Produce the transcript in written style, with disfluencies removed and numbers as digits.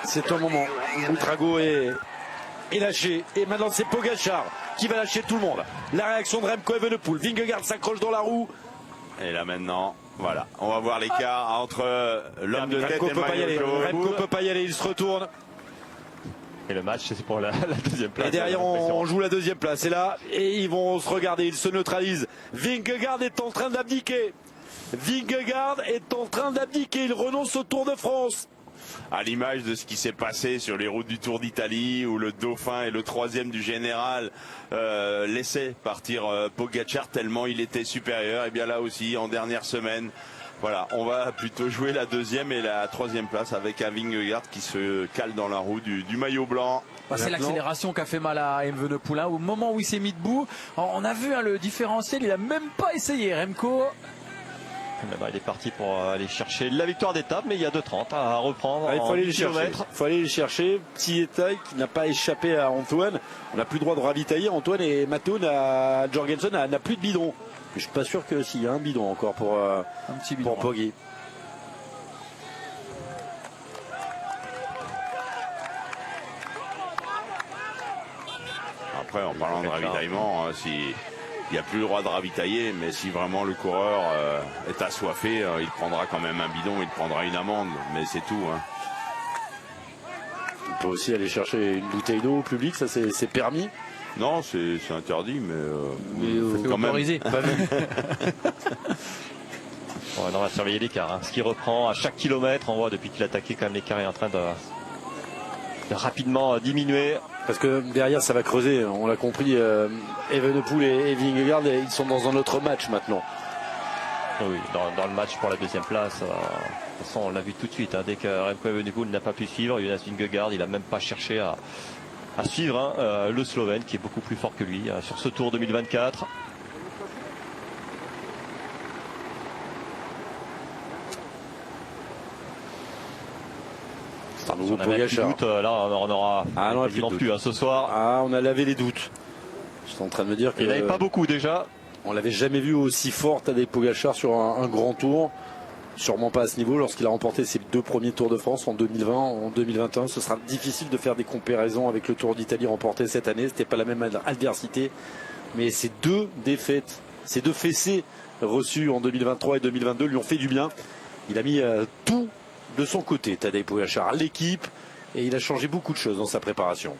C'est un moment où Buitrago est lâché. Et maintenant c'est Pogačar qui va lâcher tout le monde. La réaction de Remco Evenepoel. Vingegaard s'accroche dans la roue. Et là maintenant, voilà, on va voir l'écart entre l'homme de tête et le maillot jaune. Remco peut pas y aller, il se retourne. Et le match, c'est pour la deuxième place. Et derrière, on joue la deuxième place. Et là, ils vont se regarder, ils se neutralisent. Vingegaard est en train d'abdiquer. Vingegaard est en train d'abdiquer. Il renonce au Tour de France. À l'image de ce qui s'est passé sur les routes du Tour d'Italie, où le dauphin et le troisième du général laissaient partir Pogačar tellement il était supérieur. Et bien là aussi, en dernière semaine, voilà, on va plutôt jouer la deuxième et la troisième place avec un Vingegaard qui se cale dans la roue du maillot blanc. C'est l'accélération qui a fait mal à Evenepoel. Au moment où il s'est mis debout, on a vu le différentiel, il a même pas essayé, Remco. Il est parti pour aller chercher la victoire d'étape, mais il y a 2,30 à reprendre. Il faut aller les chercher. Il faut aller les chercher. Petit détail qui n'a pas échappé à Antoine. On n'a plus le droit de ravitailler. Antoine et Matteo, Jorgensen n'a plus de bidon. Je suis pas sûr que s'il y a un bidon encore pour un petit bidon, pour Poggi. Après, en parlant de ravitaillement, il n'y a plus le droit de ravitailler, mais si vraiment le coureur est assoiffé, il prendra quand même un bidon, il prendra une amende, mais c'est tout. On peut aussi aller chercher une bouteille d'eau au public, ça c'est permis. Non, c'est interdit, mais quand même. On va surveiller l'écart. Ce qui reprend à chaque kilomètre, on voit depuis qu'il a attaqué quand même l'écart est en train de rapidement diminuer. Parce que derrière ça va creuser, on l'a compris, Evenepoel et Vingegaard, ils sont dans un autre match maintenant. Oui, dans le match pour la deuxième place, de toute façon on l'a vu tout de suite, dès que Remco Evenepoel n'a pas pu suivre, Jonas Vingegaard il n'a même pas cherché à suivre le Slovène qui est beaucoup plus fort que lui sur ce Tour 2024. C'est un nouveau on avait plus de doute, là on aura quasiment plus ce soir. On a lavé les doutes. Je suis en train de me dire qu'il n'y avait pas beaucoup déjà. On l'avait jamais vu aussi fort Tadej Pogačar sur un grand tour. Sûrement pas à ce niveau lorsqu'il a remporté ses 2 premiers Tours de France en 2020, en 2021. Ce sera difficile de faire des comparaisons avec le Tour d'Italie remporté cette année. C'était pas la même adversité. Mais ces 2 défaites, ces 2 fessées reçues en 2023 et 2022 lui ont fait du bien. Il a mis tout de son côté, Tadej Pogačar, l'équipe, et il a changé beaucoup de choses dans sa préparation.